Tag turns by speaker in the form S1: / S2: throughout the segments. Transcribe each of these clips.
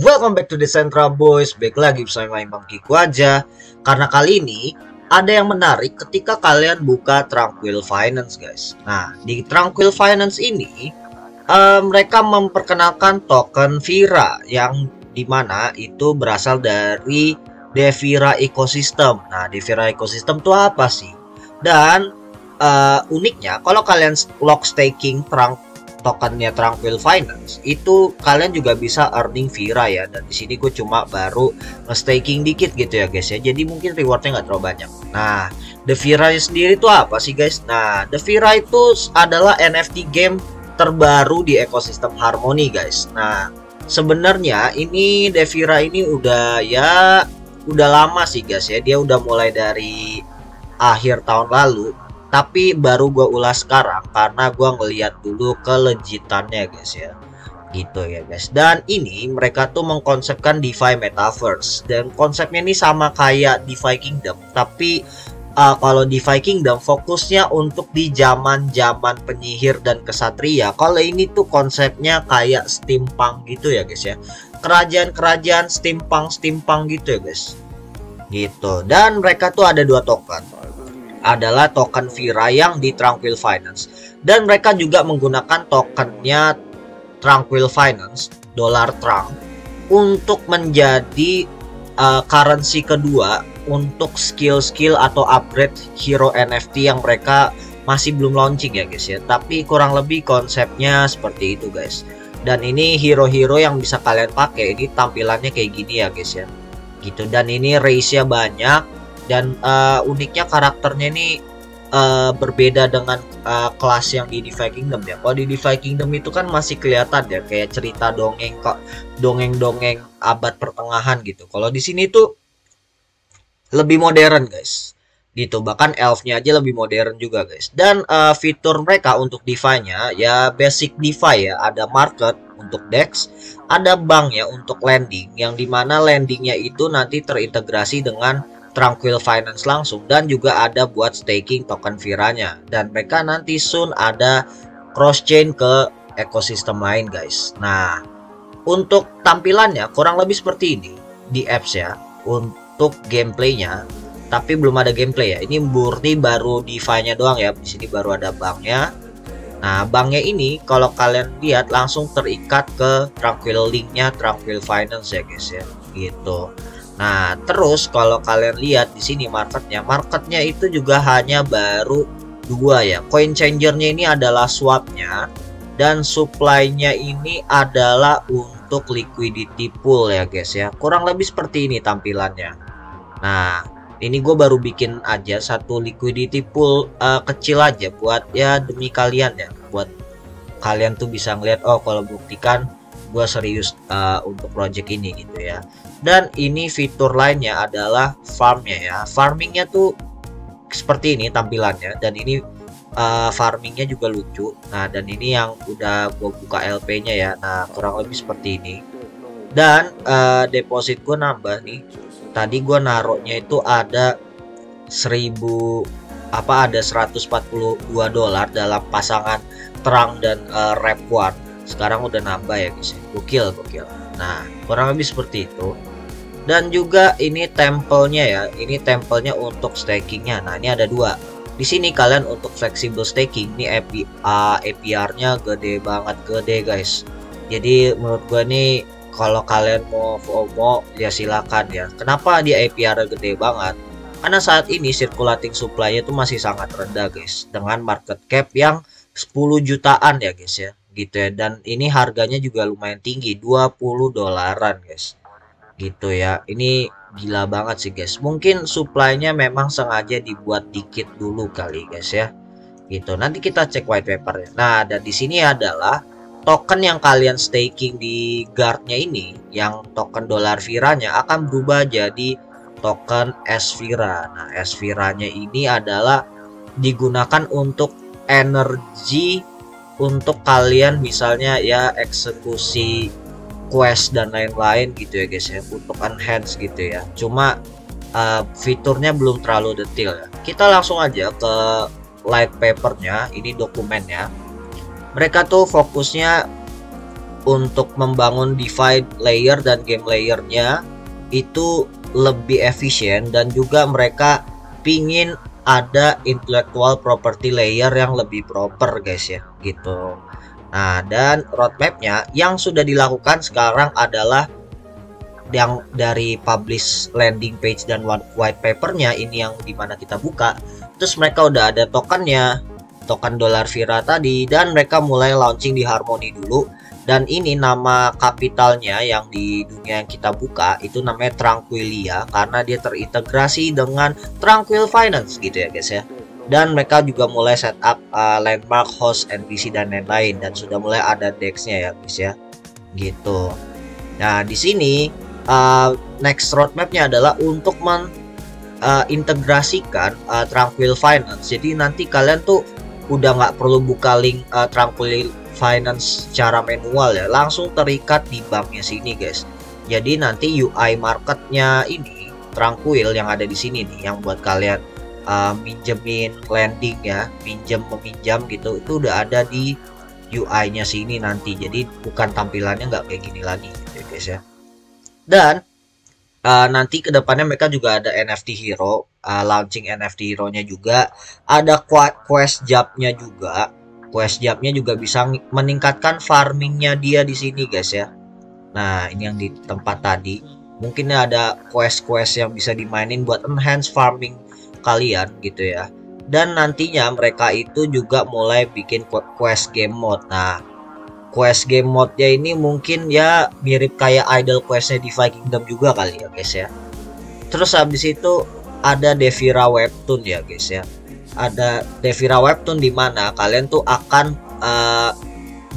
S1: Welcome back to the Central Boys. Back lagi bersama Imam Kiku aja. Karena kali ini ada yang menarik ketika kalian buka Tranquil Finance, guys. Nah, di Tranquil Finance ini mereka memperkenalkan token Vira yang dimana itu berasal dari Devira Ecosystem. Nah, Devira Ecosystem itu apa sih? Dan uniknya kalau kalian lock staking tokennya Tranquil Finance itu kalian juga bisa earning Vira ya, dan di sini gue cuma baru nge-staking dikit gitu ya guys ya, jadi mungkin rewardnya nggak terlalu banyak. Nah, The Vira sendiri itu apa sih guys? Nah, The Vira itu adalah NFT game terbaru di ekosistem Harmony guys. Nah, sebenarnya ini The Vira ini udah lama sih guys ya, dia udah mulai dari akhir tahun lalu. Tapi baru gue ulas sekarang karena gue ngeliat dulu kelejitannya guys ya, gitu ya guys. Dan ini mereka tuh mengkonsepkan DeFi Metaverse, dan konsepnya ini sama kayak DeFi Kingdom. Tapi kalau DeFi Kingdom fokusnya untuk di zaman penyihir dan kesatria. Kalau ini tuh konsepnya kayak steampunk gitu ya guys ya, kerajaan steampunk gitu ya guys, gitu. Dan mereka tuh ada dua token, adalah token Vira yang di Tranquil Finance, dan mereka juga menggunakan tokennya Tranquil Finance dolar Tranq untuk menjadi currency kedua untuk skill atau upgrade hero NFT yang mereka masih belum launching ya guys ya. Tapi kurang lebih konsepnya seperti itu guys. Dan ini hero-hero yang bisa kalian pakai, ini tampilannya kayak gini ya guys ya, gitu. Dan ini race-nya banyak. Dan uniknya karakternya ini berbeda dengan kelas yang di DeFi Kingdom ya. Kalau di DeFi Kingdom itu kan masih kelihatan ya kayak cerita dongeng, kok dongeng-dongeng abad pertengahan gitu. Kalau di sini tuh lebih modern guys, gitu. Bahkan elfnya aja lebih modern juga guys. Dan fitur mereka untuk DeFi-nya ya basic DeFi ya, ada market untuk DEX, ada bank ya untuk lending, yang dimana lendingnya itu nanti terintegrasi dengan Tranquil Finance langsung, dan juga ada buat staking token Viranya. Dan mereka nanti soon ada cross chain ke ekosistem lain guys. Nah, untuk tampilannya kurang lebih seperti ini di apps ya. Untuk gameplaynya, tapi belum ada gameplay ya. Ini murni baru DeFi-nya doang ya. Di sini baru ada banknya. Nah, banknya ini kalau kalian lihat langsung terikat ke Tranquil linknya Tranquil Finance ya guys ya, gitu. Nah, terus kalau kalian lihat di sini marketnya itu juga hanya baru dua ya. Coin changernya ini adalah swapnya, dan supply-nya ini adalah untuk liquidity pool ya guys ya. Kurang lebih seperti ini tampilannya. Nah, ini gue baru bikin aja satu liquidity pool kecil aja buat ya demi kalian ya, buat kalian tuh bisa ngeliat, oh kalau buktikan gue serius untuk project ini gitu ya. Dan ini fitur lainnya adalah farmnya ya. Farmingnya tuh seperti ini tampilannya, dan ini farmingnya juga lucu. Nah, dan ini yang udah gue buka LP-nya ya. Nah, kurang lebih seperti ini. Dan deposit gue nambah nih. Tadi gue naruhnya itu ada 142 dolar dalam pasangan terang dan rep one. Sekarang udah nambah ya guys, gokil. Nah, kurang lebih seperti itu. Dan juga ini tempelnya ya, ini tempelnya untuk stakingnya. Nah, ini ada dua. Di sini kalian untuk flexible staking, ini APR-nya gede banget, guys. Jadi menurut gue nih, kalau kalian mau FOMO ya silakan ya. Kenapa dia APR gede banget? Karena saat ini circulating supply-nya itu masih sangat rendah guys, dengan market cap yang 10 jutaan ya guys ya, gitu ya. Dan ini harganya juga lumayan tinggi, 20 dolaran guys, gitu ya. Ini gila banget sih guys. Mungkin supply-nya memang sengaja dibuat dikit dulu kali guys ya, gitu. Nanti kita cek white paper-nya. Nah, dan di sini adalah token yang kalian staking di guard-nya ini, yang token dolar Viranya akan berubah jadi token S-Vira. Nah, S-Viranya ini adalah digunakan untuk energi untuk kalian misalnya ya eksekusi quest dan lain-lain gitu ya guys ya, untuk enhance gitu ya. Cuma fiturnya belum terlalu detail ya. Kita langsung aja ke light papernya, ini dokumennya. Mereka tuh fokusnya untuk membangun DeFi layer dan game layernya itu lebih efisien, dan juga mereka pingin ada intellectual property layer yang lebih proper guys ya gitu. Nah, dan roadmapnya yang sudah dilakukan sekarang adalah yang dari publish landing page dan white papernya ini, yang dimana kita buka, terus mereka udah ada tokennya, token dolar Vira tadi, dan mereka mulai launching di Harmony dulu. Dan ini nama kapitalnya yang di dunia yang kita buka itu namanya Tranquilia, karena dia terintegrasi dengan Tranquil Finance gitu ya guys ya. Dan mereka juga mulai setup landmark, host, NPC dan lain-lain, dan sudah mulai ada DEX-nya ya guys ya gitu. Nah, di sini next roadmapnya adalah untuk integrasikan Tranquil Finance. Jadi nanti kalian tuh udah nggak perlu buka link Tranquil Finance secara manual ya, langsung terikat di banknya sini guys. Jadi nanti UI marketnya ini Tranquil yang ada di sini nih, yang buat kalian minjemin lending ya, pinjam meminjam gitu, itu udah ada di UI-nya sini nanti. Jadi bukan tampilannya nggak kayak gini lagi gitu ya guys ya. Dan nanti kedepannya mereka juga ada NFT Hero, launching NFT Hero-nya juga, ada quest job-nya juga. Quest job-nya juga bisa meningkatkan farmingnya dia di sini guys ya. Nah, ini yang di tempat tadi, mungkin ada quest-quest yang bisa dimainin buat enhance farming kalian gitu ya. Dan nantinya mereka itu juga mulai bikin quest game mode. Nah, quest game mode-nya ini mungkin ya mirip kayak idle quest-nya di Kingdom juga kali ya guys ya. Terus habis itu ada Devira Webtoon ya guys ya. Ada Devira Webtoon di mana kalian tuh akan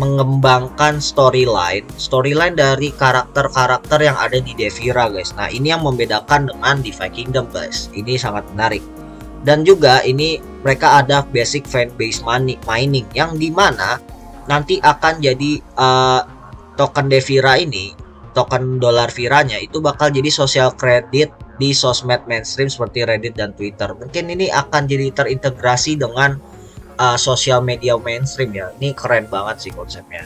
S1: mengembangkan storyline dari karakter-karakter yang ada di Devira guys. Nah, ini yang membedakan dengan DeFi Kingdom guys. Ini sangat menarik. Dan juga ini mereka ada basic fan base mining yang dimana nanti akan jadi token Devira ini, token dolar Viranya itu bakal jadi social credit di sosmed mainstream seperti Reddit dan Twitter. Mungkin ini akan jadi terintegrasi dengan sosial media mainstream ya. Ini keren banget sih konsepnya.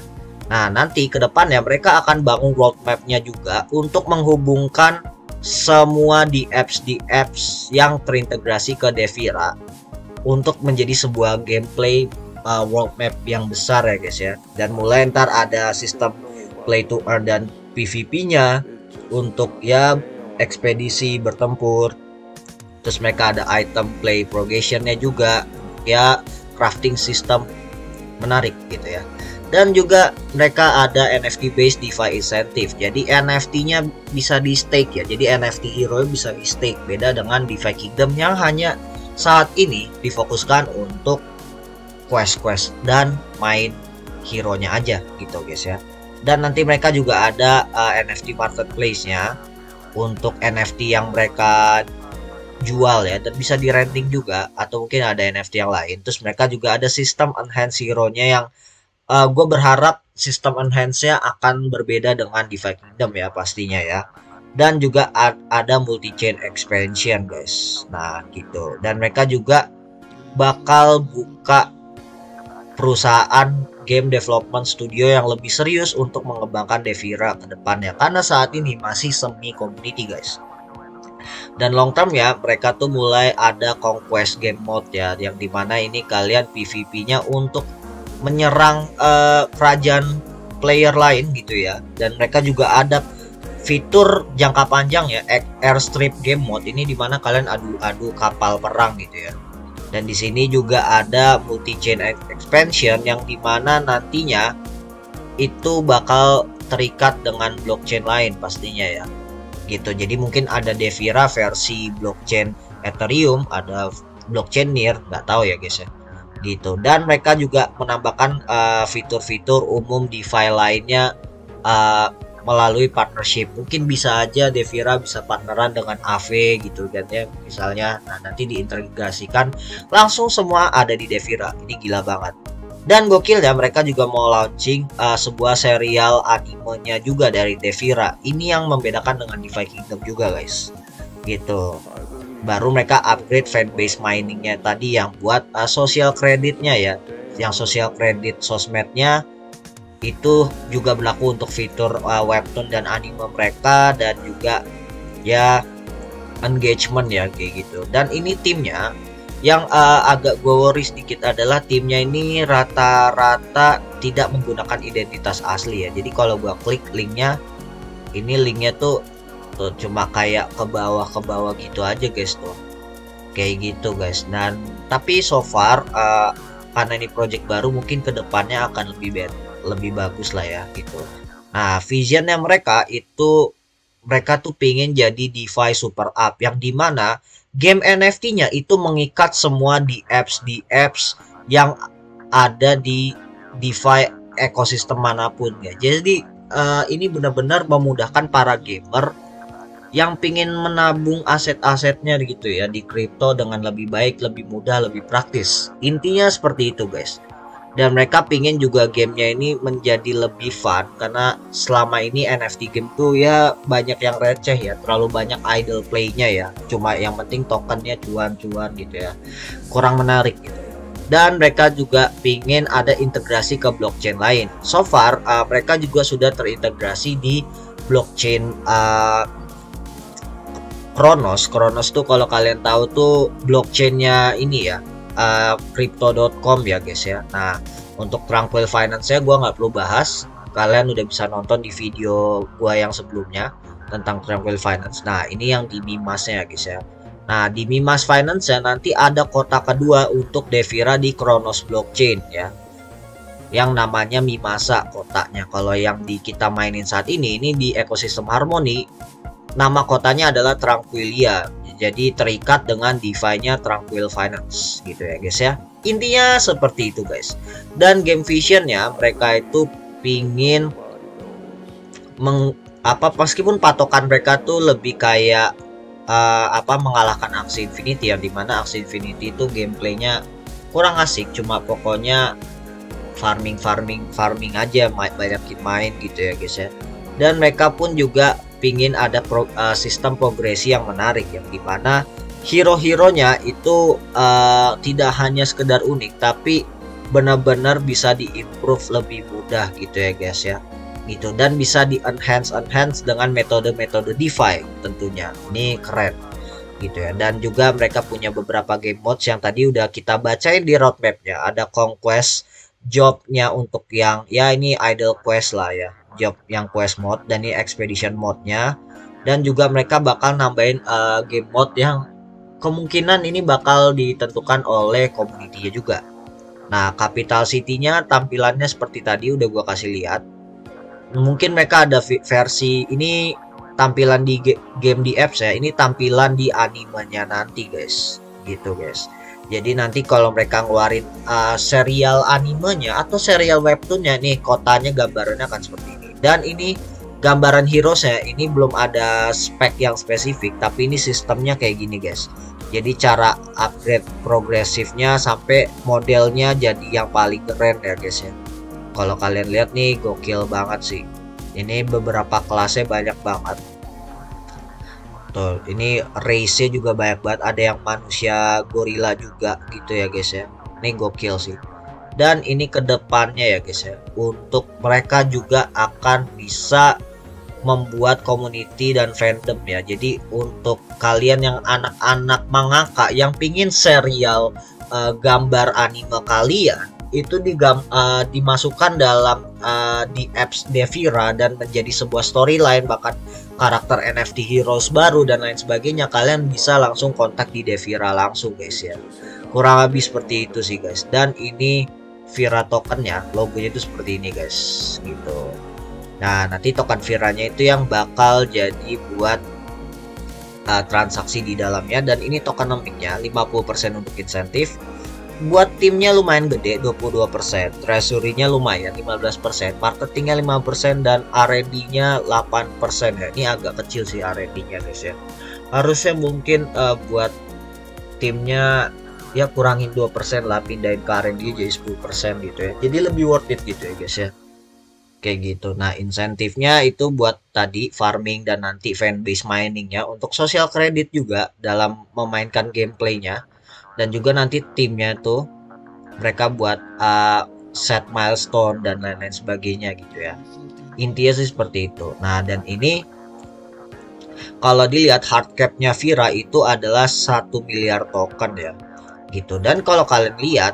S1: Nah, nanti ke depannya mereka akan bangun roadmapnya juga untuk menghubungkan semua di apps yang terintegrasi ke Devira untuk menjadi sebuah gameplay world map yang besar ya guys ya. Dan mulai ntar ada sistem play to earn dan PvP-nya untuk ya ekspedisi bertempur. Terus mereka ada item play progression-nya juga ya, crafting system menarik gitu ya. Dan juga mereka ada NFT based DeFi incentive. Jadi NFT-nya bisa di stake ya. Jadi NFT hero bisa di stake, beda dengan DeFi Kingdom yang hanya saat ini difokuskan untuk quest dan main hero-nya aja gitu guys ya. Dan nanti mereka juga ada NFT marketplace-nya untuk NFT yang mereka jual ya, dan bisa di renting juga, atau mungkin ada NFT yang lain. Terus mereka juga ada sistem enhance hero-nya yang gue berharap sistem enhance-nya akan berbeda dengan DeFi Kingdom ya pastinya ya. Dan juga ada multi chain expansion guys. Nah gitu. Dan mereka juga bakal buka perusahaan game development studio yang lebih serius untuk mengembangkan Devira ke depannya, karena saat ini masih semi community guys. Dan long term ya mereka tuh mulai ada conquest game mode ya, yang dimana ini kalian PvP-nya untuk menyerang kerajaan player lain gitu ya. Dan mereka juga ada fitur jangka panjang ya, airstrip game mode ini, dimana kalian adu kapal perang gitu ya. Dan di sini juga ada multi chain expansion yang dimana nantinya itu bakal terikat dengan blockchain lain pastinya ya gitu. Jadi mungkin ada Devira versi blockchain Ethereum, ada blockchain NEAR, nggak tahu ya guys ya gitu. Dan mereka juga menambahkan fitur-fitur umum DeFi lainnya melalui partnership. Mungkin bisa aja Devira bisa partneran dengan AV gitu kan ya misalnya. Nah, nanti diintegrasikan langsung semua ada di Devira. Ini gila banget. Dan gokil ya, mereka juga mau launching sebuah serial animenya juga dari Devira. Ini yang membedakan dengan DeFi Kingdom juga guys gitu. Baru mereka upgrade fanbase miningnya tadi yang buat social creditnya ya, yang social credit sosmednya Itu juga berlaku untuk fitur webtoon dan anime mereka, dan juga ya engagement ya kayak gitu. Dan ini timnya yang agak gue worry sedikit adalah timnya ini rata-rata tidak menggunakan identitas asli ya. Jadi kalau gue klik linknya, ini linknya tuh cuma kayak ke bawah gitu aja guys tuh, kayak gitu guys. Dan tapi so far karena ini project baru, mungkin kedepannya akan lebih bagus lah ya gitu. Nah, visionnya mereka tuh pengen jadi DeFi super app, yang dimana game NFT-nya itu mengikat semua di apps yang ada di DeFi ekosistem manapun ya. Jadi ini benar-benar memudahkan para gamer yang pingin menabung aset-asetnya gitu ya di kripto dengan lebih baik, lebih mudah, lebih praktis. Intinya seperti itu guys. Dan mereka pingin juga gamenya ini menjadi lebih fun, karena selama ini NFT game tuh ya banyak yang receh ya, terlalu banyak idle playnya ya, cuma yang penting tokennya cuan-cuan gitu ya, kurang menarik gitu. Dan mereka juga pingin ada integrasi ke blockchain lain. So far mereka juga sudah terintegrasi di blockchain Kronos tuh, kalau kalian tahu tuh blockchainnya ini ya, crypto.com ya guys ya. Nah, untuk Tranquil Finance nya gua nggak perlu bahas, kalian udah bisa nonton di video gua yang sebelumnya tentang Tranquil Finance. Nah, ini yang di Mimasnya ya guys ya. Nah, di Mimas Finance ya nanti ada kota kedua untuk Devira di Kronos blockchain ya, yang namanya Mimasa kotanya. Kalau yang kita mainin saat ini di ekosistem Harmony, nama kotanya adalah Tranquilia. Jadi terikat dengan DeFi-nya Tranquil Finance gitu ya guys ya. Intinya seperti itu guys. Dan game visionnya mereka itu pingin meskipun patokan mereka tuh lebih kayak mengalahkan Axie Infinity, yang dimana Axie Infinity itu gameplaynya kurang asik, cuma pokoknya farming aja, banyak main gitu ya guys ya. Dan mereka pun juga pingin ada sistem progresi yang menarik, yang dimana hero-heronya itu tidak hanya sekedar unik, tapi benar-benar bisa diimprove lebih mudah gitu ya guys ya gitu, dan bisa di enhance dengan metode-metode DeFi tentunya. Ini keren gitu ya. Dan juga mereka punya beberapa game modes yang tadi udah kita bacain di roadmapnya. Ada conquest jobnya untuk yang ya ini idle quest lah ya, job yang quest mode, dan ini expedition mode-nya. Dan juga mereka bakal nambahin game mode yang kemungkinan ini bakal ditentukan oleh community-nya juga. Nah, Capital City-nya tampilannya seperti tadi udah gua kasih lihat. Mungkin mereka ada versi ini tampilan di game di apps ya, ini tampilan di animenya nanti guys gitu guys. Jadi nanti kalau mereka ngeluarin serial animenya atau serial webtoonnya, nih kotanya gambarannya akan seperti ini. Dan ini gambaran heroesnya ini belum ada spek yang spesifik, tapi ini sistemnya kayak gini guys. Jadi cara upgrade progresifnya sampai modelnya jadi yang paling keren ya guys ya. Kalau kalian lihat nih, gokil banget sih. Ini beberapa kelasnya banyak banget. Tuh, ini race-nya juga banyak banget. Ada yang manusia gorila juga gitu ya guys ya. Ini gokil sih. Dan ini kedepannya ya guys ya, untuk mereka juga akan bisa membuat community dan fandom ya. Jadi untuk kalian yang anak-anak mangaka yang pingin serial gambar anime kalian itu dimasukkan dalam di apps Devira dan menjadi sebuah storyline, bahkan karakter NFT heroes baru dan lain sebagainya, kalian bisa langsung kontak di Devira langsung guys ya. Kurang lebih seperti itu sih guys. Dan ini Vira tokennya, logonya itu seperti ini guys gitu. Nah, nanti token Viranya itu yang bakal jadi buat transaksi di dalamnya. Dan ini tokenomicnya 50% untuk insentif. Buat timnya lumayan gede, 22%, treasury-nya lumayan 15%, marketingnya 5%, dan R&D-nya 8% ya. Ini agak kecil sih R&D-nya guys ya. Harusnya mungkin buat timnya ya kurangin 2% lah, pindahin ke R&D jadi 10% gitu ya. Jadi lebih worth it gitu ya guys ya. Kayak gitu. Nah, insentifnya itu buat tadi farming dan nanti fanbase miningnya, untuk social credit juga dalam memainkan gameplaynya. Dan juga nanti timnya tuh mereka buat set milestone dan lain-lain sebagainya gitu ya. Intinya sih seperti itu. Nah, dan ini kalau dilihat hard cap-nya Vira itu adalah 1 miliar token ya gitu. Dan kalau kalian lihat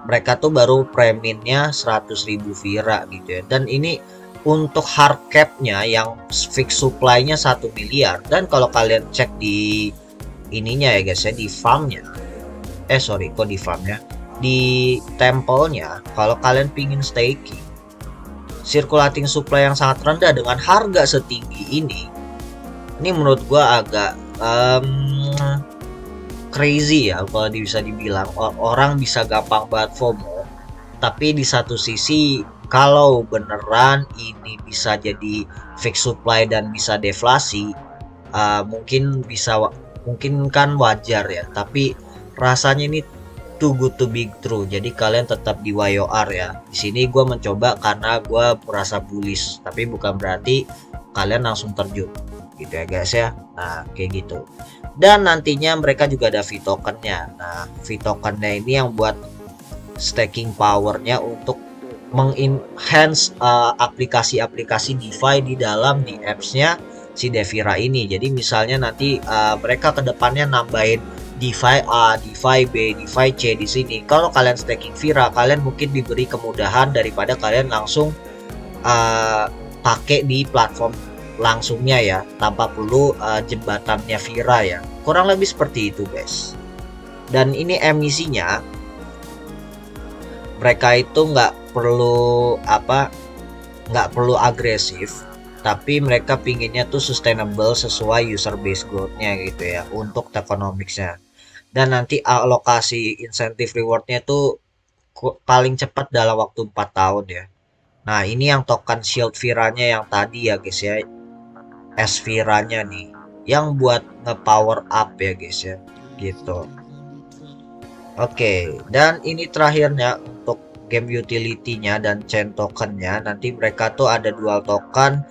S1: mereka tuh baru preminnya 100.000 Vira gitu ya. Dan ini untuk hard cap-nya yang fix supply-nya 1 miliar. Dan kalau kalian cek di ininya ya guys ya, di farm-nya. Sorry, kok di farm-nya? Di temple-nya, kalau kalian pingin staking, circulating supply yang sangat rendah dengan harga setinggi ini menurut gua agak crazy ya kalau bisa dibilang. Orang bisa gampang banget FOMO, tapi di satu sisi kalau beneran ini bisa jadi fix supply dan bisa deflasi, mungkin kan wajar ya, tapi rasanya ini too good to be true. Jadi kalian tetap di YOR ya. Di sini gue mencoba karena gue merasa bullish, tapi bukan berarti kalian langsung terjun gitu ya guys ya. Nah kayak gitu. Dan nantinya mereka juga ada V tokennya. Nah V tokennya ini yang buat staking powernya untuk mengenhance aplikasi-aplikasi DeFi di dalam di apps-nya si Devira ini. Jadi misalnya nanti mereka kedepannya nambahin DeFi A, DeFi B, DeFi C di sini. Kalau kalian staking Vira, kalian mungkin diberi kemudahan daripada kalian langsung pakai di platform langsungnya ya, tanpa perlu jembatannya Vira ya. Kurang lebih seperti itu guys. Dan ini emisinya mereka itu nggak perlu agresif, tapi mereka pinginnya tuh sustainable sesuai user base growth-nya gitu ya untuk tokenomics-nya. Dan nanti alokasi insentif rewardnya tuh paling cepat dalam waktu 4 tahun ya. Nah ini yang token shield Vira-nya yang tadi ya guys ya, S Vira-nya nih yang buat nge-power up ya guys ya gitu. Oke, dan ini terakhirnya untuk game utility-nya dan chain token-nya. Nanti mereka tuh ada dual token.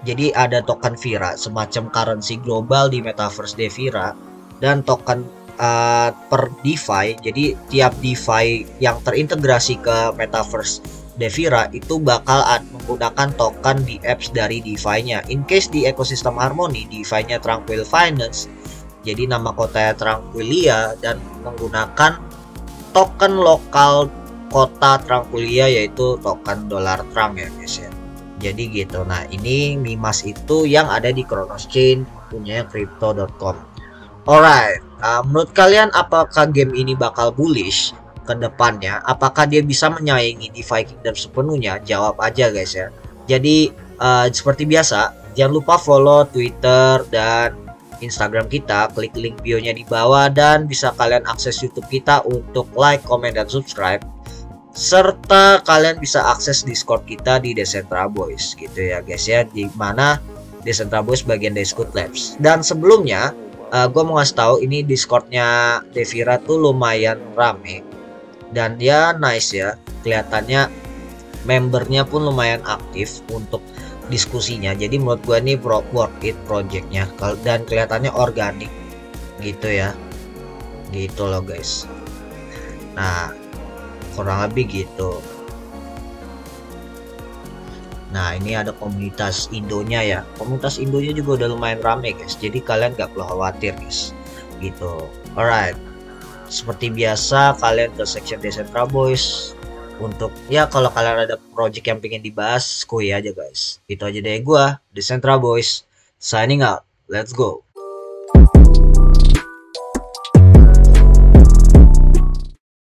S1: Jadi ada token Vira semacam currency global di Metaverse Devira, dan token per DeFi. Jadi tiap DeFi yang terintegrasi ke Metaverse Devira itu bakal menggunakan token di apps dari DeFi-nya. In case di ekosistem Harmony, DeFi-nya Tranquil Finance, jadi nama kotanya Tranquilia, dan menggunakan token lokal kota Tranquilia yaitu token dolar Trump ya guys ya. Jadi gitu. Nah ini Mimas itu yang ada di Kronos Chain punya Crypto.com. Alright, menurut kalian apakah game ini bakal bullish ke depannya? Apakah dia bisa menyaingi DeFi Kingdom sepenuhnya? Jawab aja guys ya. Jadi seperti biasa, jangan lupa follow Twitter dan Instagram kita, klik link bio-nya di bawah, dan bisa kalian akses YouTube kita untuk like, comment, dan subscribe. Serta kalian bisa akses Discord kita di Decentra Boys gitu ya guys ya, di mana Decentra Boys bagian dari Scoot Labs. Dan sebelumnya gue mau ngasih tahu ini Discordnya Devira tuh lumayan rame dan ya nice ya, kelihatannya membernya pun lumayan aktif untuk diskusinya. Jadi menurut gue ini worth it projectnya, dan kelihatannya organik gitu ya, gitu loh guys. Nah kurang lebih gitu. Nah ini ada komunitas Indonya ya, komunitas Indonya juga udah lumayan rame guys, jadi kalian gak perlu khawatir guys gitu. Alright, seperti biasa kalian ke section Decentra Boys untuk ya kalau kalian ada project yang pengen dibahas, kuy aja guys. Itu aja dari gua, Decentra Boys signing out, let's go.